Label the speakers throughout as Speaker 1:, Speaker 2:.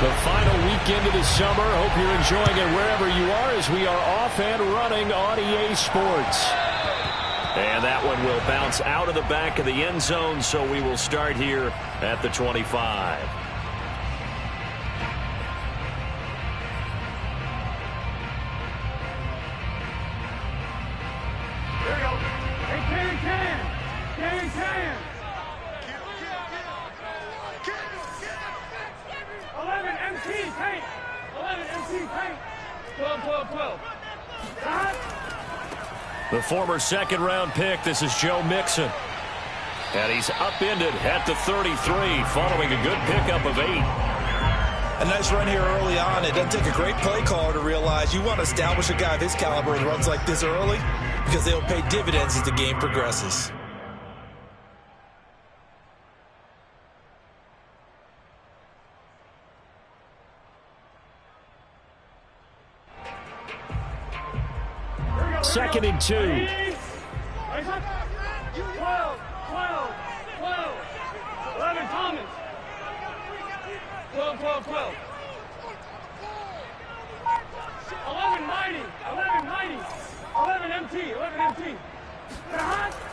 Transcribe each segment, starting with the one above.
Speaker 1: The final weekend of the summer. Hope you're enjoying it wherever you are as we are off and running on EA Sports. And that one will bounce out of the back of the end zone, so we will start here at the 25.
Speaker 2: Here we go. Hey, can. 11 MT, tank. 11 MT, tank. 12.
Speaker 1: The former second-round pick, this is Joe Mixon. And he's upended at the 33, following a good pickup of 8.
Speaker 3: A nice run here early on. It doesn't take a great play caller to realize you want to establish a guy of his caliber with runs like this early because they'll pay dividends as the game progresses.
Speaker 1: Second and 2.
Speaker 2: 12. 11 Thomas. 12. 11 Mighty. 11 MT.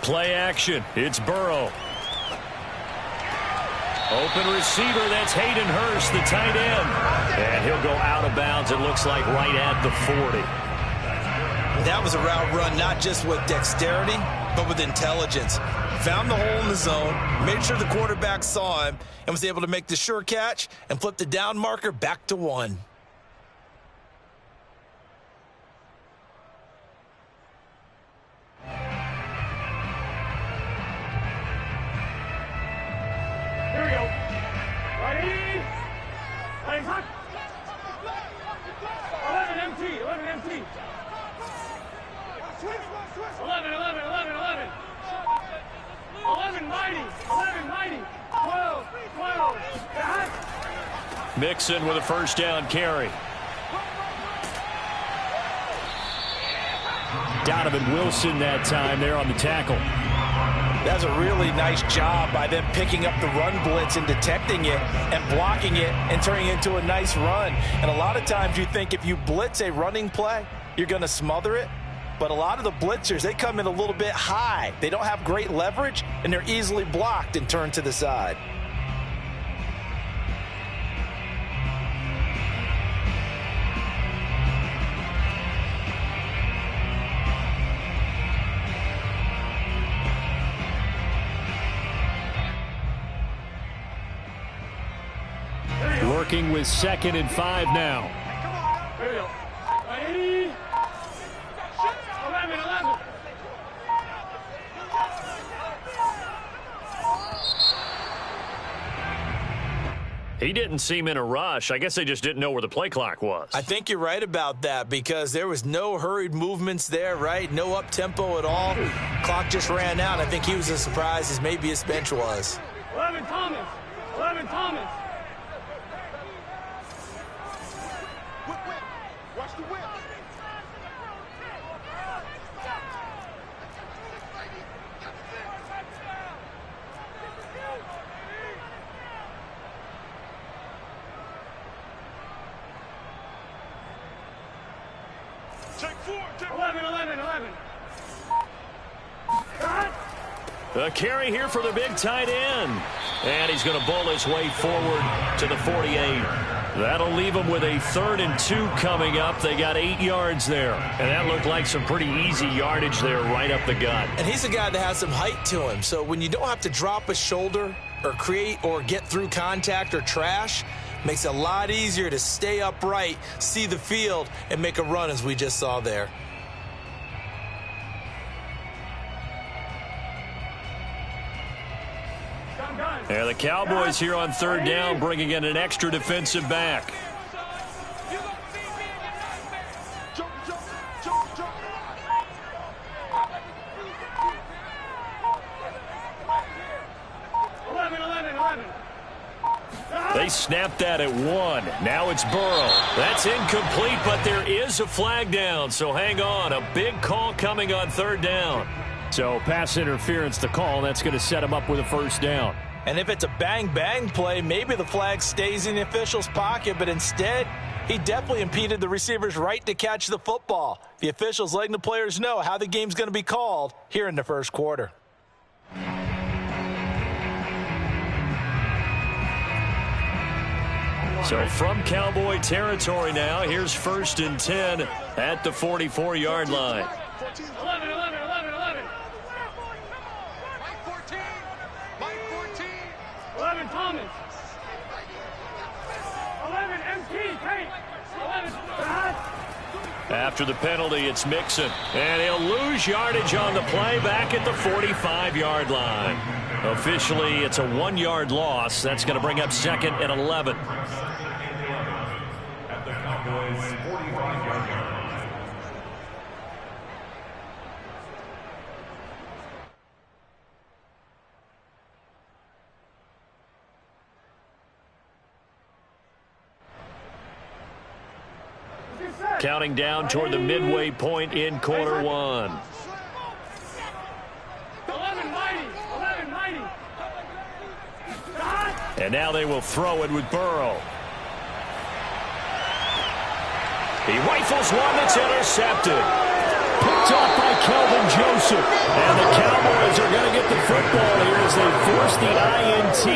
Speaker 1: Play action. It's Burrow. Open receiver. That's Hayden Hurst, the tight end. And he'll go out of bounds, it looks like, right at the 40.
Speaker 3: That was a route run not just with dexterity, but with intelligence. Found the hole in the zone, made sure the quarterback saw him, and was able to make the sure catch and flip the down marker back to 1.
Speaker 2: Here we go. Ready? Hot. 11 MT. 11. 11 Mighty. 12.
Speaker 1: Mixon with a first down carry. Donovan Wilson that time there on the tackle.
Speaker 3: That's a really nice job by them picking up the run blitz and detecting it and blocking it and turning it into a nice run. And a lot of times you think if you blitz a running play, you're going to smother it. But a lot of the blitzers, they come in a little bit high. They don't have great leverage, and they're easily blocked and turned to the side.
Speaker 1: Working with 2nd and 5 now.
Speaker 2: Here we go. Ready? 11.
Speaker 1: He didn't seem in a rush. I guess they just didn't know where the play clock was.
Speaker 3: I think you're right about that because there was no hurried movements there, right? No up-tempo at all. Clock just ran out. I think he was as surprised as maybe his bench was.
Speaker 2: 11 Thomas. Watch the whip. Take 11.
Speaker 1: A carry here for the big tight end. And he's going to bowl his way forward to the 48. That'll leave him with a 3rd and 2 coming up. They got 8 yards there. And that looked like some pretty easy yardage there right up the gut.
Speaker 3: And he's a guy that has some height to him. So when you don't have to drop a shoulder or create or get through contact or trash, makes it a lot easier to stay upright, see the field, and make a run as we just saw there.
Speaker 1: And the Cowboys here on 3rd down, bringing in an extra defensive back. They snapped that at 1. Now it's Burrow. That's incomplete, but there is a flag down, so hang on. A big call coming on 3rd down. So pass interference, the call. That's going to set him up with a first down.
Speaker 3: And if it's a bang-bang play, maybe the flag stays in the official's pocket, but instead, he definitely impeded the receiver's right to catch the football. The officials letting the players know how the game's going to be called here in the first quarter.
Speaker 1: So from Cowboy territory now, here's 1st and 10 at the 44-yard line.
Speaker 2: 11, 11, 11, 11. Mike 14. Mike 14. 11, Thomas. 11, MT. Tate. 11, Scott.
Speaker 1: After the penalty, it's Mixon. And he'll lose yardage on the play back at the 45-yard line. Officially, it's a 1-yard loss. That's going to bring up 2nd and 11.
Speaker 4: At the Cowboys' 45-yard line.
Speaker 1: Counting down toward the midway point in quarter one.
Speaker 2: 11, mighty. 11, mighty.
Speaker 1: And now they will throw it with Burrow. He rifles one that's intercepted. Picked off by Kelvin Joseph. And the Cowboys are going to get the football here as they force the INT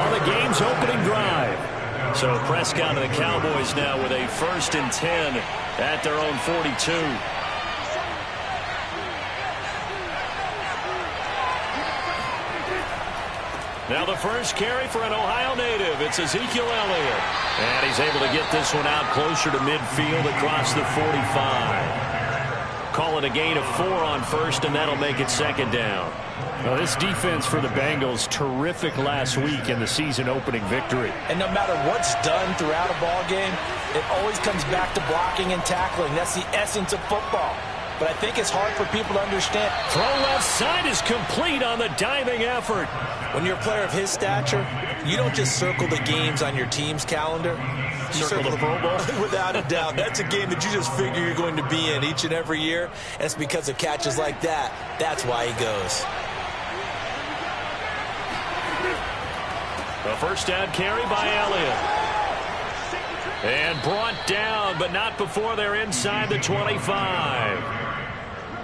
Speaker 1: on the game's opening drive. So Prescott and the Cowboys now with a 1st and 10 at their own 42. Now the first carry for an Ohio native. It's Ezekiel Elliott. And he's able to get this one out closer to midfield across the 45. Call it a gain of 4 on 1st, and that'll make it 2nd down.
Speaker 5: Well, this defense for the Bengals, terrific last week in the season-opening victory.
Speaker 3: And no matter what's done throughout a ball game, it always comes back to blocking and tackling. That's the essence of football. But I think it's hard for people to understand.
Speaker 1: Throw left side is complete on the diving effort.
Speaker 3: When you're a player of his stature, you don't just circle the games on your team's calendar. You
Speaker 1: Circle the Pro Bowl?
Speaker 3: Without a doubt. That's a game that you just figure you're going to be in each and every year. And it's because of catches like that. That's why he goes.
Speaker 1: A first down carry by Elliott. And brought down, but not before they're inside the 25.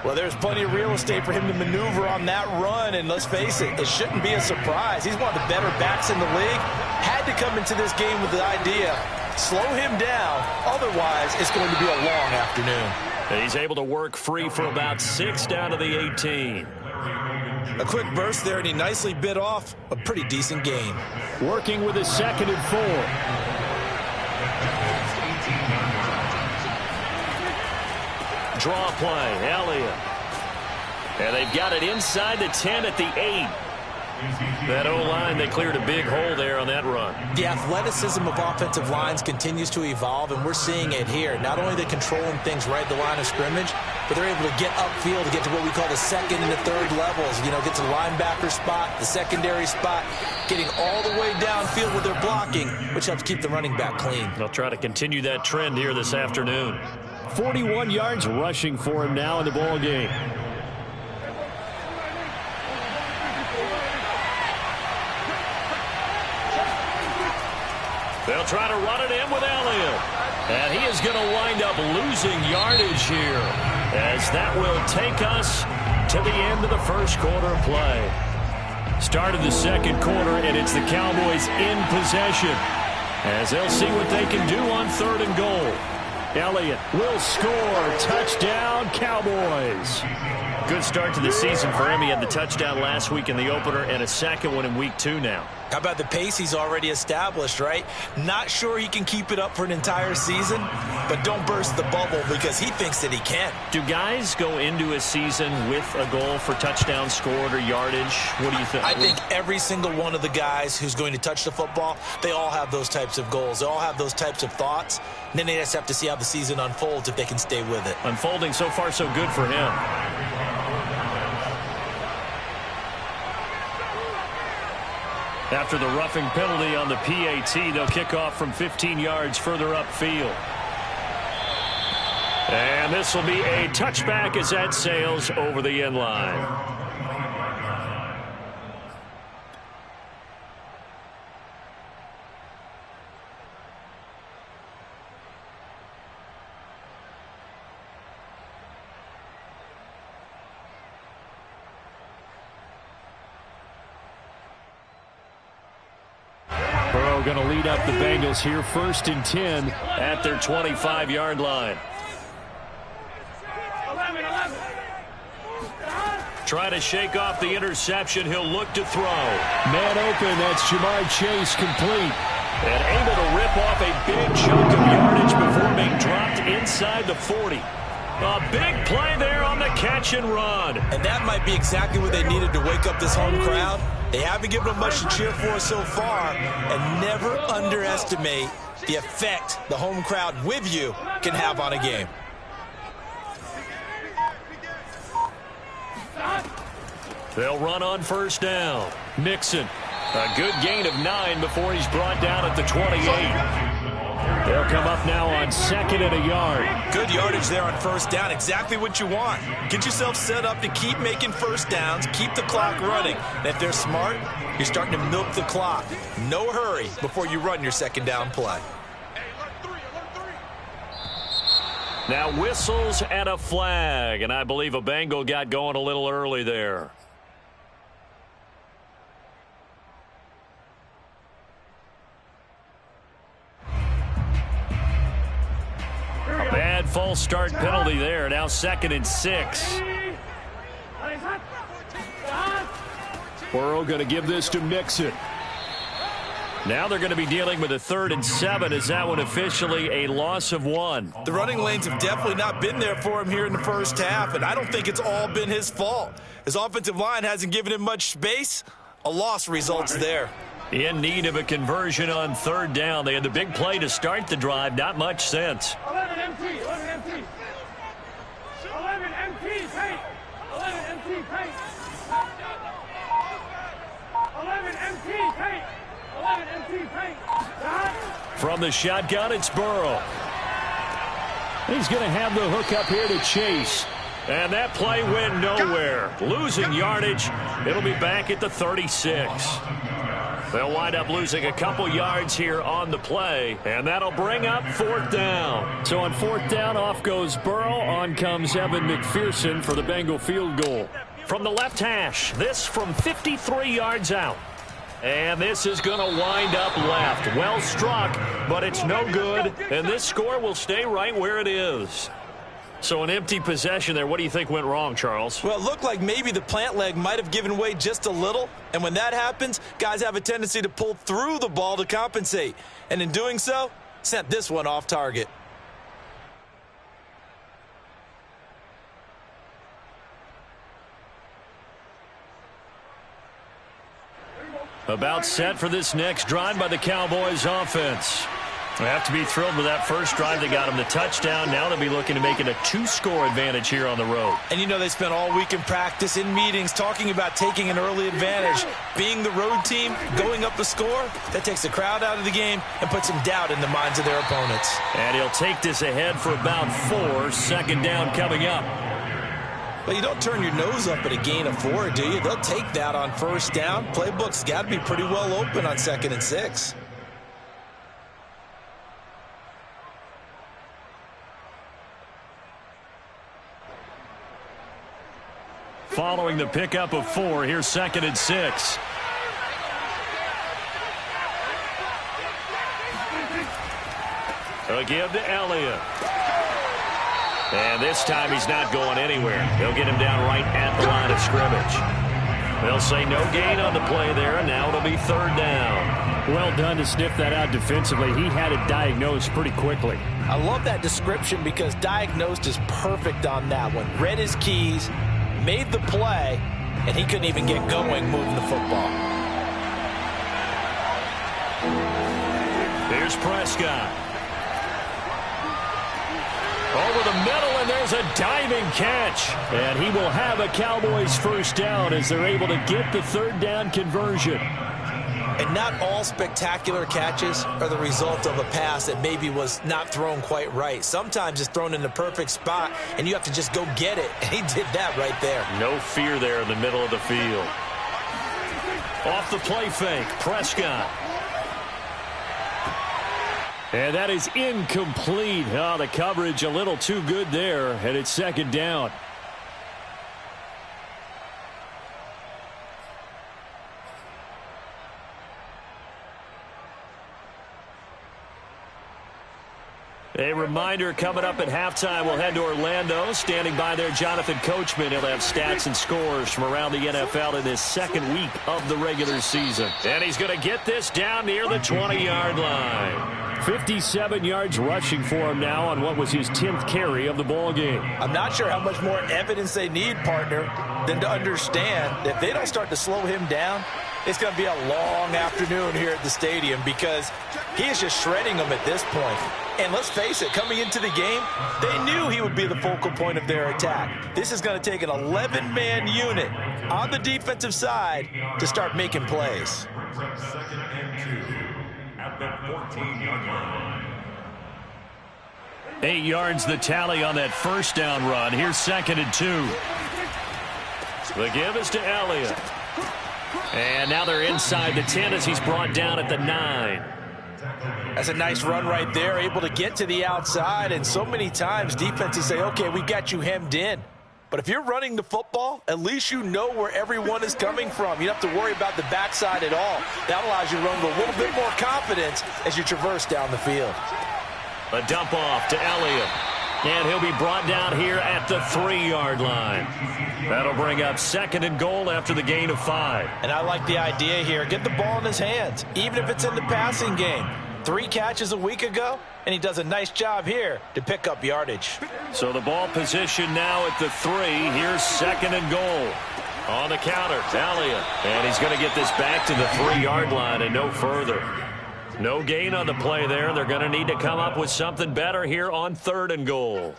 Speaker 3: Well, there's plenty of real estate for him to maneuver on that run, and let's face it, it shouldn't be a surprise. He's one of the better backs in the league. Had to come into this game with the idea, slow him down, otherwise it's going to be a long afternoon.
Speaker 1: And he's able to work free for about 6 down to the 18.
Speaker 3: A quick burst there, and he nicely bit off a pretty decent gain.
Speaker 5: Working with a 2nd and 4.
Speaker 1: Draw play, Elliott. And they've got it inside the 10 at the 8. That O-line, they cleared a big hole there on that run.
Speaker 3: The athleticism of offensive lines continues to evolve, and we're seeing it here. Not only are they controlling things right at the line of scrimmage, but they're able to get upfield to get to what we call the 2nd and the 3rd levels. You know, get to the linebacker spot, the secondary spot, getting all the way downfield where they're blocking, which helps keep the running back clean.
Speaker 1: They'll try to continue that trend here this afternoon.
Speaker 5: 41 yards rushing for him now in the ball game.
Speaker 1: They'll try to run it in with Elliott. And he is going to wind up losing yardage here, as that will take us to the end of the first quarter of play. Start of the second quarter, and it's the Cowboys in possession, as they'll see what they can do on 3rd and goal. Elliott will score. Touchdown, Cowboys. Good start to the season for him. He had the touchdown last week in the opener and a 2nd one in week 2 now.
Speaker 3: How about the pace he's already established, right? Not sure he can keep it up for an entire season, but don't burst the bubble because he thinks that he can.
Speaker 1: Do guys go into a season with a goal for touchdown scored or yardage? What do you think?
Speaker 3: I think every single one of the guys who's going to touch the football, they all have those types of goals. They all have those types of thoughts. And then they just have to see how the season unfolds if they can stay with it.
Speaker 1: Unfolding so far so good for him. After the roughing penalty on the PAT, they'll kick off from 15 yards further upfield. And this will be a touchback as that sails over the end line.
Speaker 5: Burrow going to lead up the Bengals here, 1st and 10
Speaker 1: at their 25-yard line.
Speaker 2: 11.
Speaker 1: Trying to shake off the interception. He'll look to throw.
Speaker 5: Man open. That's Jamar Chase, complete.
Speaker 1: And able to rip off a big chunk of yardage before being dropped inside the 40. A big play there on the catch and run.
Speaker 3: And that might be exactly what they needed to wake up this home crowd. They haven't given them much to cheer for so far, and never underestimate the effect the home crowd with you can have on a game.
Speaker 1: They'll run on 1st down. Mixon, a good gain of 9 before he's brought down at the 28.
Speaker 5: They'll come up now on 2nd and a yard.
Speaker 3: Good yardage there on 1st down. Exactly what you want. Get yourself set up to keep making 1st downs, keep the clock running. And if they're smart, you're starting to milk the clock. No hurry before you run your 2nd down play.
Speaker 1: Now whistles and a flag, and I believe a Bengal got going a little early there. A bad false start penalty there. Now 2nd and 6.
Speaker 5: Burrow going to give this to Mixon.
Speaker 1: Now they're going to be dealing with a 3rd and 7. Is that one officially a loss of 1?
Speaker 3: The running lanes have definitely not been there for him here in the 1st half, and I don't think it's all been his fault. His offensive line hasn't given him much space. A loss results there.
Speaker 1: In need of a conversion on 3rd down. They had the big play to start the drive. Not much sense.
Speaker 2: 11 empty. 11 empty, paint. 11 empty, paint. 11 empty, paint. 11 empty, paint.
Speaker 1: From the shotgun, it's Burrow.
Speaker 5: He's going to have the hook up here to Chase.
Speaker 1: And that play went nowhere. Losing yardage. It'll be back at the 36. They'll wind up losing a couple yards here on the play, and that'll bring up 4th down.
Speaker 5: So on 4th down, off goes Burrow. On comes Evan McPherson for the Bengal field goal.
Speaker 1: From the left hash, this from 53 yards out. And this is going to wind up left. Well struck, but it's no good, and this score will stay right where it is. So an empty possession there. What do you think went wrong, Charles?
Speaker 3: Well, it looked like maybe the plant leg might have given way just a little. And when that happens, guys have a tendency to pull through the ball to compensate. And in doing so, sent this one off target.
Speaker 1: About set for this next drive by the Cowboys offense. They have to be thrilled with that first drive. They got them the touchdown. Now they'll be looking to make it a 2-score advantage here on the road.
Speaker 3: And you know they spent all week in practice, in meetings, talking about taking an early advantage. Being the road team, going up the score, that takes the crowd out of the game and puts some doubt in the minds of their opponents.
Speaker 1: And he'll take this ahead for about 4. 2nd down coming up.
Speaker 3: Well, you don't turn your nose up at a gain of 4, do you? They'll take that on 1st down. Playbook's got to be pretty well open on 2nd and 6.
Speaker 1: Following the pickup of 4, here's 2nd and 6. A give to Elliott. And this time he's not going anywhere. They'll get him down right at the line of scrimmage. They'll say no gain on the play there, and now it'll be 3rd down.
Speaker 5: Well done to sniff that out defensively. He had it diagnosed pretty quickly.
Speaker 3: I love that description because diagnosed is perfect on that one. Read his keys, made the play, and he couldn't even get going moving the football.
Speaker 1: Here's Prescott. Over the middle, and there's a diving catch.
Speaker 5: And he will have a Cowboys 1st down as they're able to get the 3rd down conversion.
Speaker 3: And not all spectacular catches are the result of a pass that maybe was not thrown quite right. Sometimes it's thrown in the perfect spot, and you have to just go get it. And he did that right there.
Speaker 1: No fear there in the middle of the field. Off the play fake, Prescott.
Speaker 5: And that is incomplete. Oh, the coverage a little too good there, and it's 2nd down.
Speaker 1: A reminder, coming up at halftime, we'll head to Orlando. Standing by there, Jonathan Coachman. He'll have stats and scores from around the NFL in this second week of the regular season. And he's going to get this down near the 20-yard line.
Speaker 5: 57 yards rushing for him now on what was his 10th carry of the ball game.
Speaker 3: I'm not sure how much more evidence they need, partner, than to understand that if they don't start to slow him down, it's going to be a long afternoon here at the stadium because he is just shredding them at this point. And let's face it, coming into the game, they knew he would be the focal point of their attack. This is going to take an 11-man unit on the defensive side to start making plays.
Speaker 4: Second and 2 at the 14-yard line.
Speaker 1: 8 yards the tally on that first down run. Here's 2nd and 2. The give is to Elliott. And now they're inside the 10 as he's brought down at the 9.
Speaker 3: That's a nice run right there, able to get to the outside. And so many times defenses say, okay, we got you hemmed in. But if you're running the football, at least you know where everyone is coming from. You don't have to worry about the backside at all. That allows you to run with a little bit more confidence as you traverse down the field.
Speaker 1: A dump off to Elliott. And he'll be brought down here at the 3-yard line. That'll bring up 2nd and goal after the gain of 5.
Speaker 3: And I like the idea here. Get the ball in his hands, even if it's in the passing game. 3 catches a week ago, and he does a nice job here to pick up yardage.
Speaker 1: So the ball position now at the 3. Here's 2nd and goal. On the counter, Elliott. And he's going to get this back to the 3-yard line and no further. No gain on the play there. They're going to need to come up with something better here on 3rd and goal.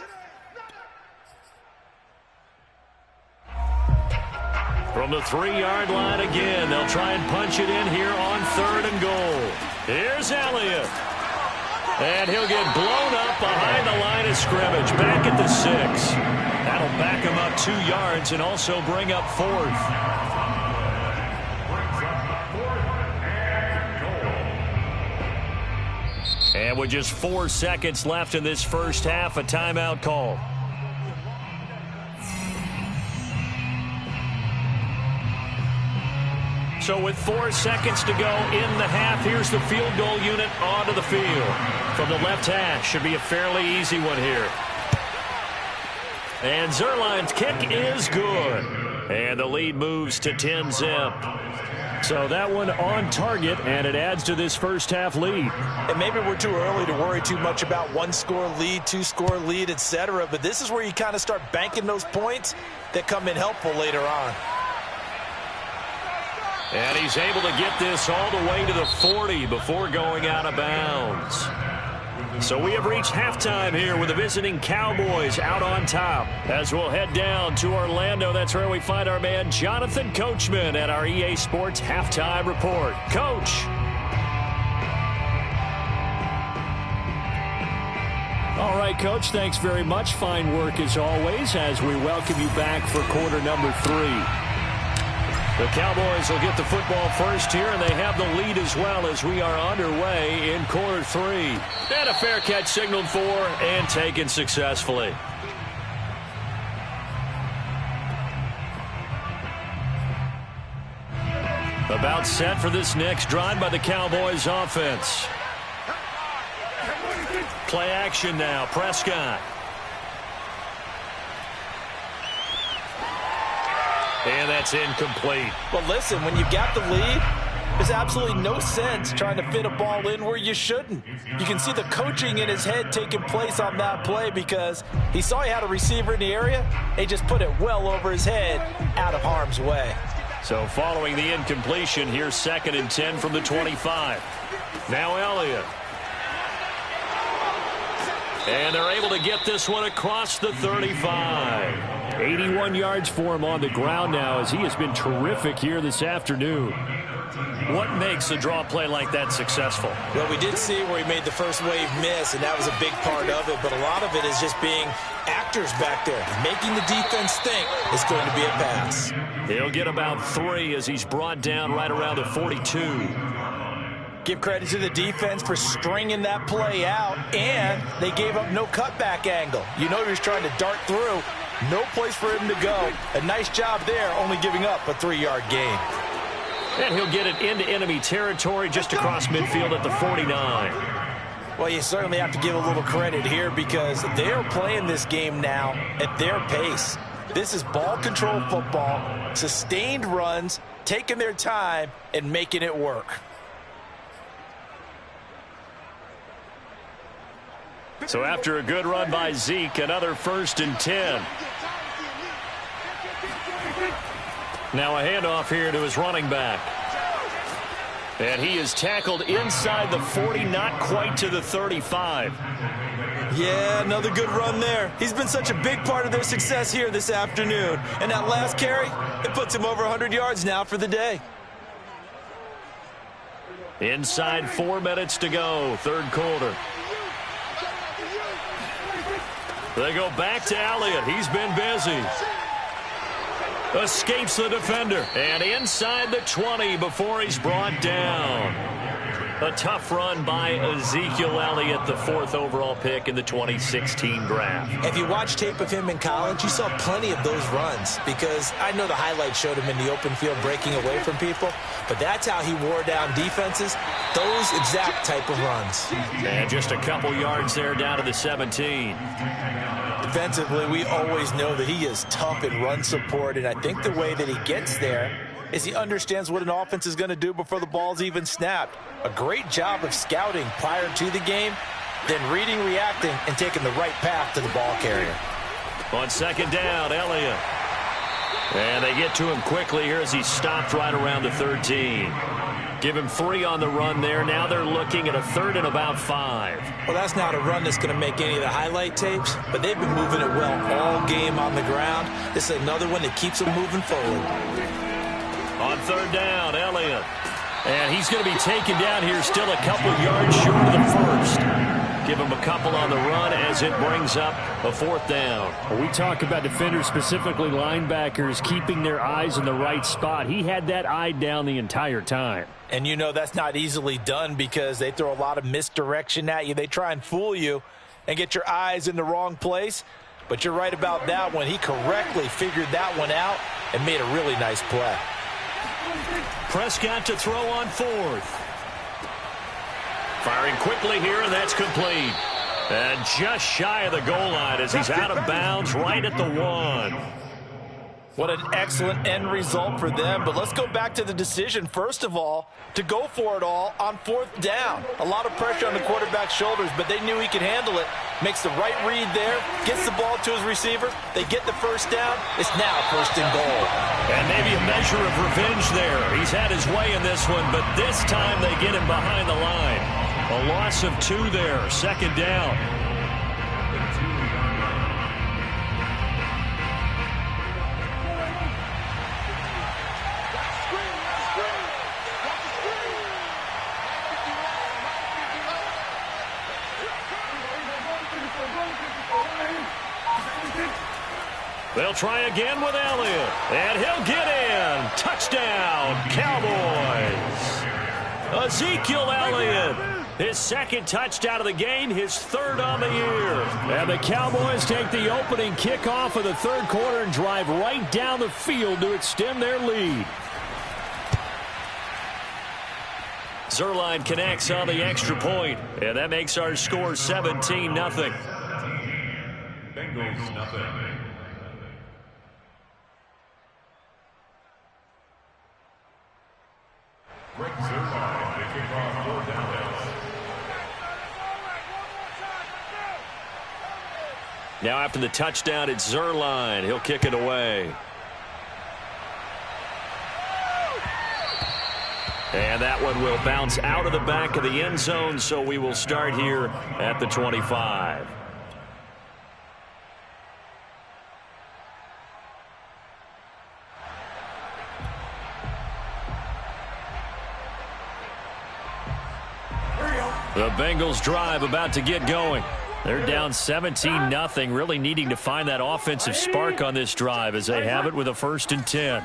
Speaker 1: From the 3-yard line again, they'll try and punch it in here on 3rd and goal. Here's Elliott. And he'll get blown up behind the line of scrimmage, back at the 6. That'll back him up 2 yards and also bring up 4th. And with just 4 seconds left in this first half, a timeout call. So with 4 seconds to go in the half, here's the field goal unit onto the field. From the left hash, should be a fairly easy one here. And Zerline's kick is good. And the lead moves to 10-zip. So that one on target, and it adds to this first half lead.
Speaker 3: And maybe we're too early to worry too much about 1-score lead, 2-score lead, etc. But this is where you kind of start banking those points that come in helpful later on.
Speaker 1: And he's able to get this all the way to the 40 before going out of bounds. So we have reached halftime here with the visiting Cowboys out on top. As we'll head down to Orlando, that's where we find our man Jonathan Coachman at our EA Sports Halftime Report. Coach.
Speaker 5: All right, Coach, thanks very much. Fine work as always as we welcome you back for quarter number 3.
Speaker 1: The Cowboys will get the football first here, and they have the lead as well as we are underway in quarter 3. And a fair catch signaled for and taken successfully. About set for this next drive by the Cowboys offense. Play action now, Prescott. And that's incomplete.
Speaker 3: Well, listen, when you've got the lead, there's absolutely no sense trying to fit a ball in where you shouldn't. You can see the coaching in his head taking place on that play because he saw he had a receiver in the area. He just put it well over his head out of harm's way.
Speaker 1: So following the incompletion, here's 2nd and 10 from the 25. Now Elliott. And they're able to get this one across the 35.
Speaker 5: 81 yards for him on the ground now as he has been terrific here this afternoon.
Speaker 1: What makes a draw play like that successful?
Speaker 3: Well, we did see where he made the first wave miss, and that was a big part of it. But a lot of it is just being actors back there, making the defense think it's going to be a pass.
Speaker 1: He'll get about 3 as he's brought down right around the 42.
Speaker 3: Give credit to the defense for stringing that play out, and they gave up no cutback angle. You know he was trying to dart through. No place for him to go. A nice job there, only giving up a 3-yard gain.
Speaker 1: And he'll get it into enemy territory just across midfield at the 49.
Speaker 3: Well, you certainly have to give a little credit here because they're playing this game now at their pace. This is ball control football, sustained runs, taking their time and making it work.
Speaker 1: So after a good run by Zeke, another 1st and 10. Now a handoff here to his running back. And he is tackled inside the 40, not quite to the 35.
Speaker 3: Yeah, another good run there. He's been such a big part of their success here this afternoon. And that last carry, it puts him over 100 yards now for the day.
Speaker 1: Inside 4 minutes to go, 3rd quarter. They go back to Elliott. He's been busy. Escapes the defender. And inside the 20 before he's brought down. A tough run by Ezekiel Elliott, the 4th overall pick in the 2016 draft.
Speaker 3: If you watch tape of him in college, you saw plenty of those runs because I know the highlights showed him in the open field breaking away from people, but that's how he wore down defenses, those exact type of runs.
Speaker 1: And just a couple yards there down to the 17.
Speaker 3: Defensively, we always know that he is tough in run support, and I think the way that he gets there is he understands what an offense is going to do before the ball's even snapped. A great job of scouting prior to the game, then reading, reacting, and taking the right path to the ball carrier.
Speaker 1: On 2nd down, Elliott. And they get to him quickly here as he stopped right around the 13. Give him 3 on the run there. Now they're looking at a 3rd and about 5.
Speaker 3: Well, that's not a run that's going to make any of the highlight tapes, but they've been moving it well all game on the ground. This is another one that keeps them moving forward.
Speaker 1: On 3rd down, Elliott. And he's going to be taken down here still a couple yards short of the 1st. Give him a couple on the run as it brings up a 4th down.
Speaker 5: We talk about defenders, specifically linebackers, keeping their eyes in the right spot. He had that eye down the entire time.
Speaker 3: And you know that's not easily done because they throw a lot of misdirection at you. They try and fool you and get your eyes in the wrong place. But you're right about that one. He correctly figured that one out and made a really nice play.
Speaker 1: Prescott to throw on 4th. Firing quickly here, and that's complete. And just shy of the goal line as he's out of bounds right at the 1.
Speaker 3: What an excellent end result for them. But let's go back to the decision, first of all, to go for it all on 4th down. A lot of pressure on the quarterback's shoulders, but they knew he could handle it. Makes the right read there, gets the ball to his receiver. They get the 1st down. It's now 1st and goal.
Speaker 1: And maybe a measure of revenge there. He's had his way in this one, but this time they get him behind the line. A loss of 2 there, 2nd down. They'll try again with Elliott, and he'll get in. Touchdown, Cowboys. Ezekiel Elliott, his 2nd touchdown of the game, his 3rd on the year.
Speaker 5: And the Cowboys take the opening kickoff of the 3rd quarter and drive right down the field to extend their lead.
Speaker 1: Zuerlein connects on the extra point, and that makes our score 17-0.
Speaker 4: Bengals nothing. Greg Zuerlein to kick off for Dallas.
Speaker 1: Now after the touchdown, it's Zuerlein. He'll kick it away. And that one will bounce out of the back of the end zone, so we will start here at the 25. The Bengals drive about to get going. They're down 17-0, really needing to find that offensive spark on this drive as they have it with a 1st and 10.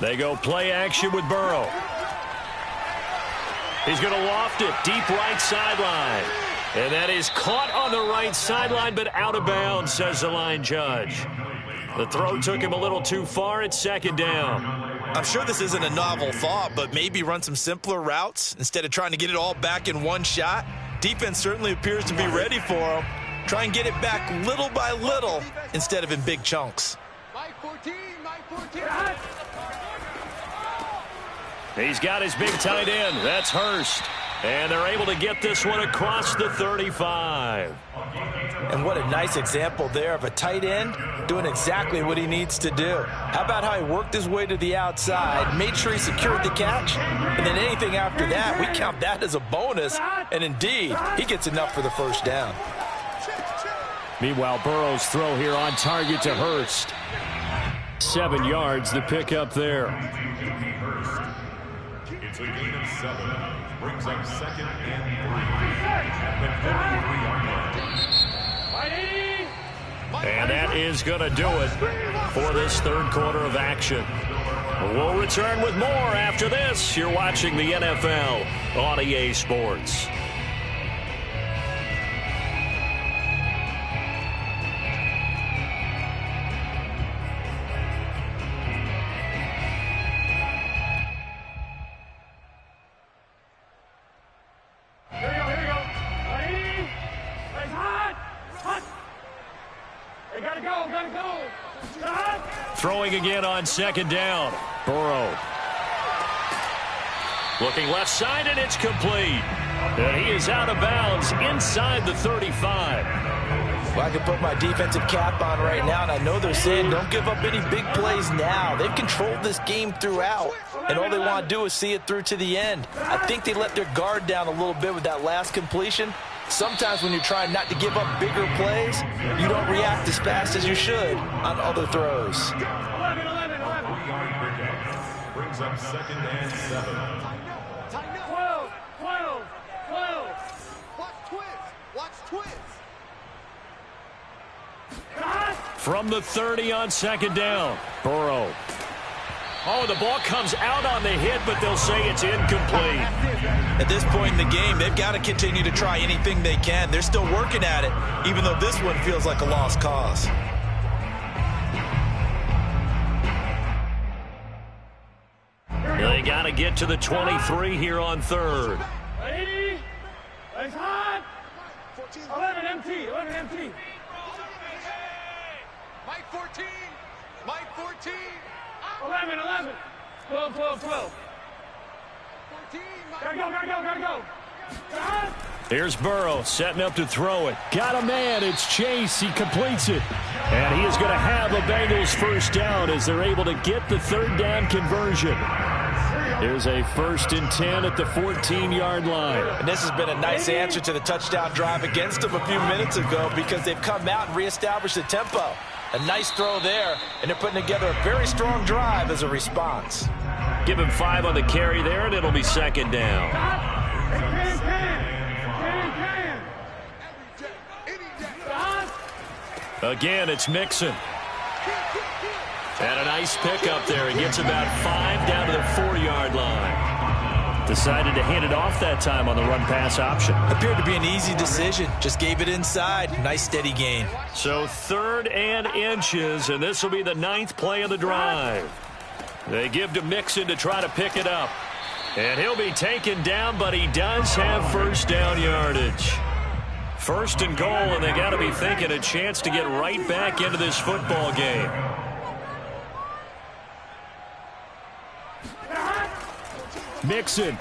Speaker 1: They go play action with Burrow. He's going to loft it deep right sideline. And that is caught on the right sideline, but out of bounds, says the line judge. The throw took him a little too far. It's 2nd down.
Speaker 3: I'm sure this isn't a novel thought, but maybe run some simpler routes instead of trying to get it all back in one shot. Defense certainly appears to be ready for him. Try and get it back little by little instead of in big chunks.
Speaker 2: Mike 14, Mike 14.
Speaker 1: He's got his big tight end. That's Hurst. And they're able to get this one across the 35.
Speaker 3: And what a nice example there of a tight end doing exactly what he needs to do. How about how he worked his way to the outside, made sure he secured the catch, and then anything after that, we count that as a bonus. And indeed, he gets enough for the first down.
Speaker 5: Meanwhile, Burrow's throw here on target to Hurst. 7 yards, the pickup there.
Speaker 4: It's a gain of 7. Brings up 2nd and 3.
Speaker 1: And that is going to do it for this third quarter of action. We'll return with more after this. You're watching the NFL on EA Sports. Throwing again on 2nd down. Burrow. Looking left side, and it's complete. And he is out of bounds inside the 35.
Speaker 3: Well, I can put my defensive cap on right now, and I know they're saying don't give up any big plays now. They've controlled this game throughout, and all they want to do is see it through to the end. I think they let their guard down a little bit with that last completion. Sometimes when you're trying not to give up bigger plays, you don't react as fast as you should on other throws.
Speaker 4: 3-yard pickup. Brings up 2nd and 7.
Speaker 2: 12. Watch twins.
Speaker 1: From the 30 on 2nd down. Burrow. Oh, the ball comes out on the hit, but they'll say it's incomplete.
Speaker 3: At this point in the game, they've got to continue to try anything they can. They're still working at it, even though this one feels like a lost cause.
Speaker 1: They got to get to the 23 here on 3rd.
Speaker 2: 80. Legs hot. 11 empty. Mike 14. 11. 12. 14. Gotta go.
Speaker 1: Here's Burrow setting up to throw it.
Speaker 5: Got a man. It's Chase. He completes it. And he is going to have a Bengals first down as they're able to get the 3rd down conversion. Here's a 1st and 10 at the 14-yard line.
Speaker 3: And this has been a nice answer to the touchdown drive against them a few minutes ago because they've come out and reestablished the tempo. A nice throw there, and they're putting together a very strong drive as a response.
Speaker 1: Give him 5 on the carry there, and it'll be 2nd down. Again, it's Mixon. And a nice pickup there. He gets about 5 down to the 4-yard line. Decided to hand it off that time on the run-pass option.
Speaker 3: Appeared to be an easy decision. Just gave it inside. Nice steady gain.
Speaker 1: So 3rd and inches, and this will be the 9th play of the drive. They give to Mixon to try to pick it up. And he'll be taken down, but he does have first down yardage. 1st and goal, and they got to be thinking a chance to get right back into this football game.
Speaker 5: Mixon.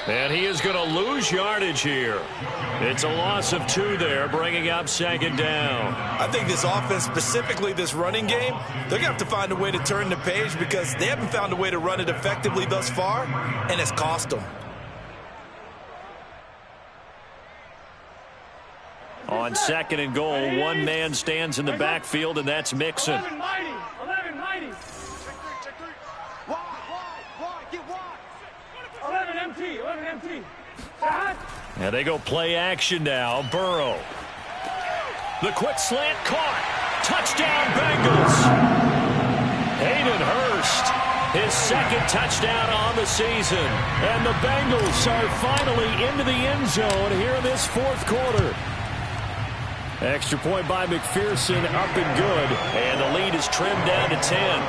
Speaker 1: And he is going to lose yardage here. It's a loss of 2 there, bringing up 2nd down.
Speaker 3: I think this offense, specifically this running game, they're going to have to find a way to turn the page because they haven't found a way to run it effectively thus far, and it's cost them.
Speaker 1: On 2nd and goal, one man stands in the backfield, and that's Mixon.
Speaker 2: 11 mighty. Get wide. 11 empty.
Speaker 1: And they go play action now. Burrow. The quick slant caught. Touchdown, Bengals. Hayden Hurst, his 2nd touchdown on the season. And the Bengals are finally into the end zone here in this 4th quarter. Extra point by McPherson, up and good. And the lead is trimmed down to 10.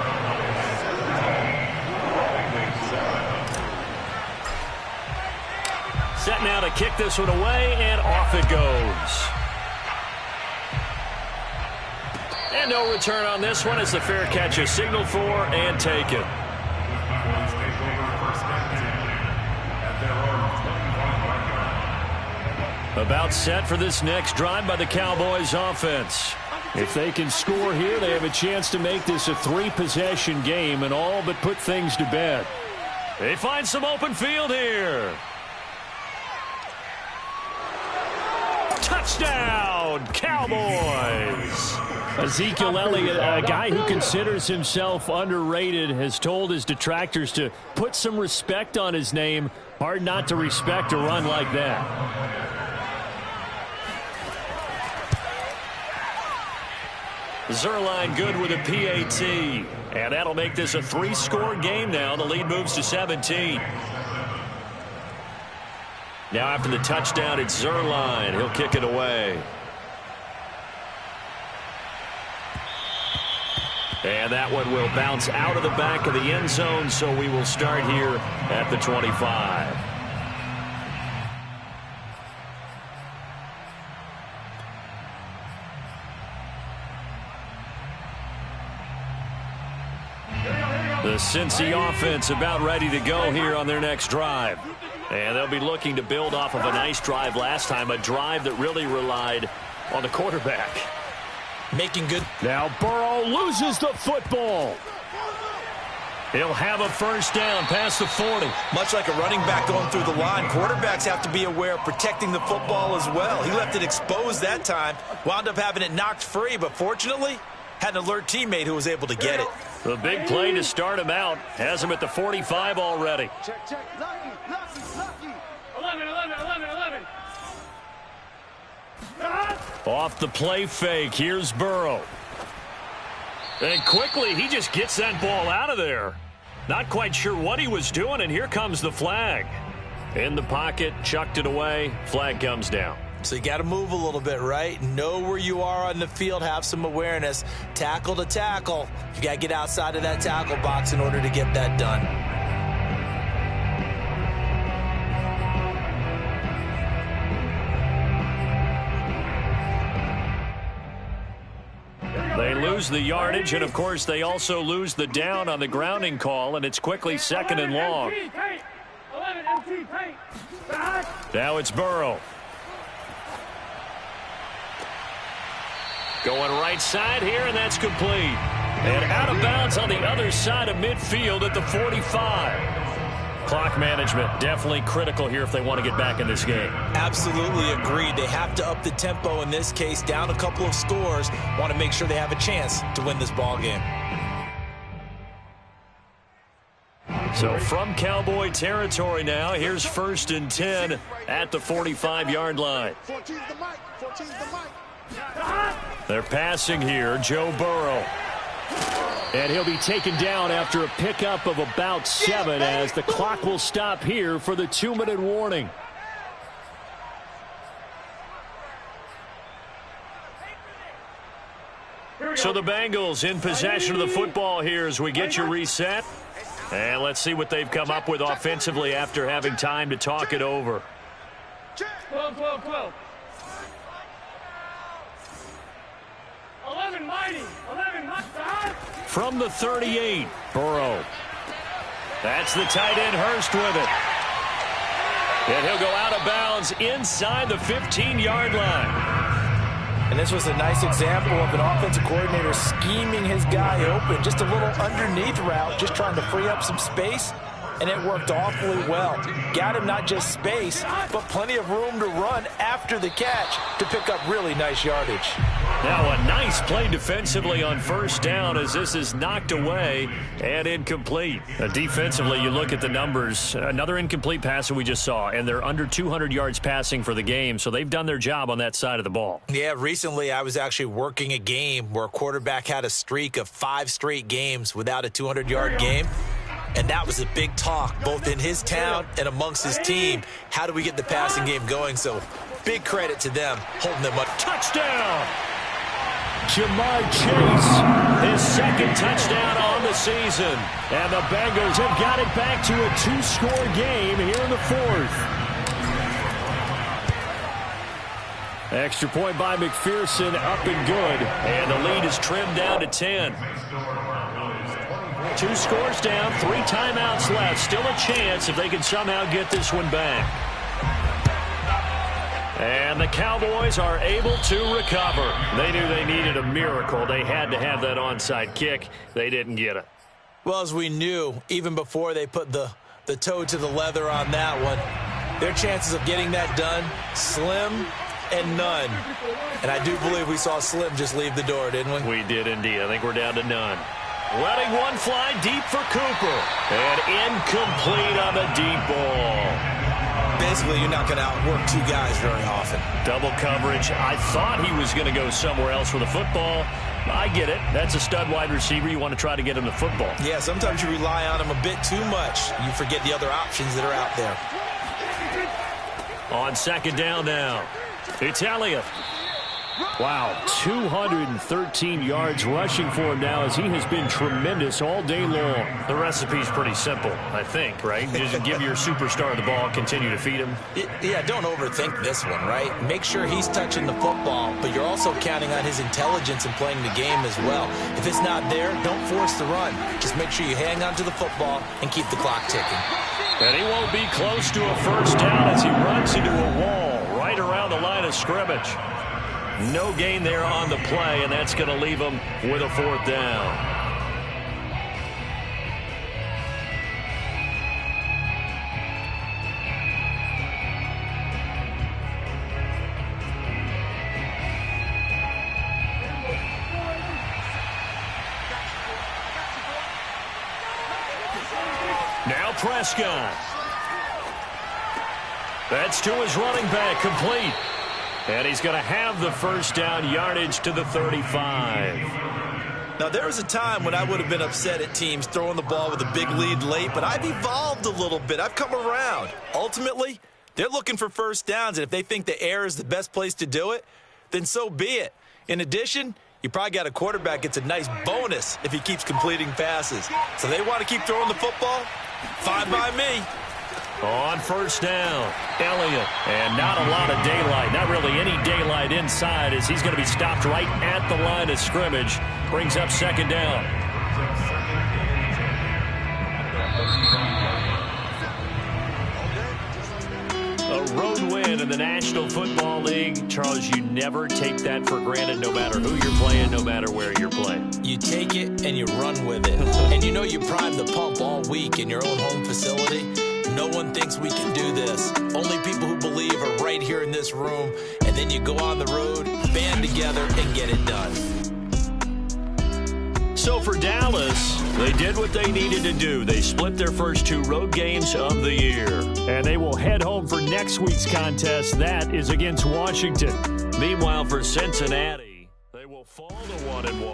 Speaker 1: Set now to kick this one away, and off it goes. And no return on this one as the fair catch is signaled for and taken. About set for this next drive by the Cowboys offense. If they can score here, they have a chance to make this a three-possession game and all but put things to bed. They find some open field here. Touchdown, Cowboys! Ezekiel Elliott, a guy who considers himself underrated, has told his detractors to put some respect on his name. Hard not to respect a run like that. Zerline good with a PAT. And that'll make this a three-score game now. The lead moves to 17. Now after the touchdown, it's Zerline. He'll kick it away. And that one will bounce out of the back of the end zone, so we will start here at the 25. The Cincy offense about ready to go here on their next drive. And they'll be looking to build off of a nice drive last time, a drive that really relied on the quarterback.
Speaker 3: Making good.
Speaker 1: Now Burrow loses the football. He'll have a first down past the 40.
Speaker 3: Much like a running back going through the line, quarterbacks have to be aware of protecting the football as well. He left it exposed that time, wound up having it knocked free, but fortunately had an alert teammate who was able to get it.
Speaker 1: The big play to start him out has him at the 45 already.
Speaker 2: Check. Lucky. 11.
Speaker 1: Off the play fake, here's Burrow. And quickly, he just gets that ball out of there. Not quite sure what he was doing, and here comes the flag. In the pocket, chucked it away, flag comes down.
Speaker 3: So you got to move a little bit, right? Know where you are on the field, have some awareness. Tackle to tackle. You got to get outside of that tackle box in order to get that done.
Speaker 1: They lose the yardage, and of course they also lose the down on the grounding call, and it's quickly second and long. Now it's Burrow. Going right side here, and that's complete. And out of bounds on the other side of midfield at the 45. Clock management definitely critical here if they want to get back in this game.
Speaker 3: Absolutely agreed. They have to up the tempo in this case, down a couple of scores. Want to make sure they have a chance to win this ball game.
Speaker 1: So from Cowboy territory now, here's 1st and 10 at the 45-yard line.
Speaker 2: 14's the mic.
Speaker 1: They're passing here, Joe Burrow. And he'll be taken down after a pickup of about 7 as the clock will stop here for the 2-minute warning. So the Bengals in possession of the football here as we get you reset. And let's see what they've come up with offensively after having time to talk it over.
Speaker 2: 12. 11 mighty.
Speaker 1: From the 38, Burrow. That's the tight end Hurst with it. And he'll go out of bounds inside the 15-yard line.
Speaker 3: And this was a nice example of an offensive coordinator scheming his guy open. Just a little underneath route, just trying to free up some space. And it worked awfully well. Got him not just space, but plenty of room to run after the catch to pick up really nice yardage.
Speaker 1: Now a nice play defensively on first down as this is knocked away and incomplete. Defensively, you look at the numbers. Another incomplete pass that we just saw, and they're under 200 yards passing for the game, so they've done their job on that side of the ball.
Speaker 3: Yeah, recently I was actually working a game where a quarterback had a streak of 5 straight games without a 200-yard game. And that was a big talk, both in his town and amongst his team. How do we get the passing game going? So big credit to them, holding them up.
Speaker 1: Touchdown! Jamar Chase, his second touchdown on the season. And the Bengals have got it back to a 2-score game here in the 4th.
Speaker 5: Extra point by McPherson, up and good.
Speaker 1: And the lead is trimmed down to 10. 2 scores down, 3 timeouts left. Still a chance if they can somehow get this one back. And the Cowboys are able to recover.
Speaker 5: They knew they needed a miracle. They had to have that onside kick. They didn't get it.
Speaker 3: Well, as we knew, even before they put the toe to the leather on that one, their chances of getting that done, slim and none. And I do believe we saw Slim just leave the door, didn't we?
Speaker 5: We did indeed. I think we're down to none.
Speaker 1: Letting one fly deep for Cooper. And incomplete on the deep ball.
Speaker 3: Basically, you're not going to outwork 2 guys very often.
Speaker 1: Double coverage. I thought he was going to go somewhere else with the football. I get it. That's a stud wide receiver. You want to try to get him the football.
Speaker 3: Yeah, sometimes you rely on him a bit too much. You forget the other options that are out there.
Speaker 1: On second down now, it's Elliott.
Speaker 5: Wow, 213 yards rushing for him now as he has been tremendous all day long.
Speaker 1: The recipe's pretty simple, I think, right? Just give your superstar the ball, continue to feed him.
Speaker 3: Yeah, don't overthink this one, right? Make sure he's touching the football, but you're also counting on his intelligence in playing the game as well. If it's not there, don't force the run. Just make sure you hang on to the football and keep the clock ticking.
Speaker 1: And he won't be close to a first down as he runs into a wall right around the line of scrimmage. No gain there on the play, and that's going to leave him with a 4th down. Now Prescott. That's to his running back, complete. And he's going to have the first down, yardage to the 35.
Speaker 3: Now, there was a time when I would have been upset at teams throwing the ball with a big lead late, but I've evolved a little bit. I've come around. Ultimately, they're looking for first downs, and if they think the air is the best place to do it, then so be it. In addition, you probably got a quarterback gets a nice bonus if he keeps completing passes. So they want to keep throwing the football? Fine by me.
Speaker 1: On first down, Elliott. And not a lot of daylight, not really any daylight inside as he's going to be stopped right at the line of scrimmage. Brings up second down. A road win in the National Football League. Charles, you never take that for granted no matter who you're playing, no matter where you're playing.
Speaker 3: You take it and you run with it. And you know you prime the pump all week in your own home facility. No one thinks we can do this. Only people who believe are right here in this room. And then you go on the road, band together, and get it done.
Speaker 1: So for Dallas, they did what they needed to do. They split their first 2 road games of the year.
Speaker 5: And they will head home for next week's contest. That is against Washington.
Speaker 1: Meanwhile, for Cincinnati, they will fall to 1-1.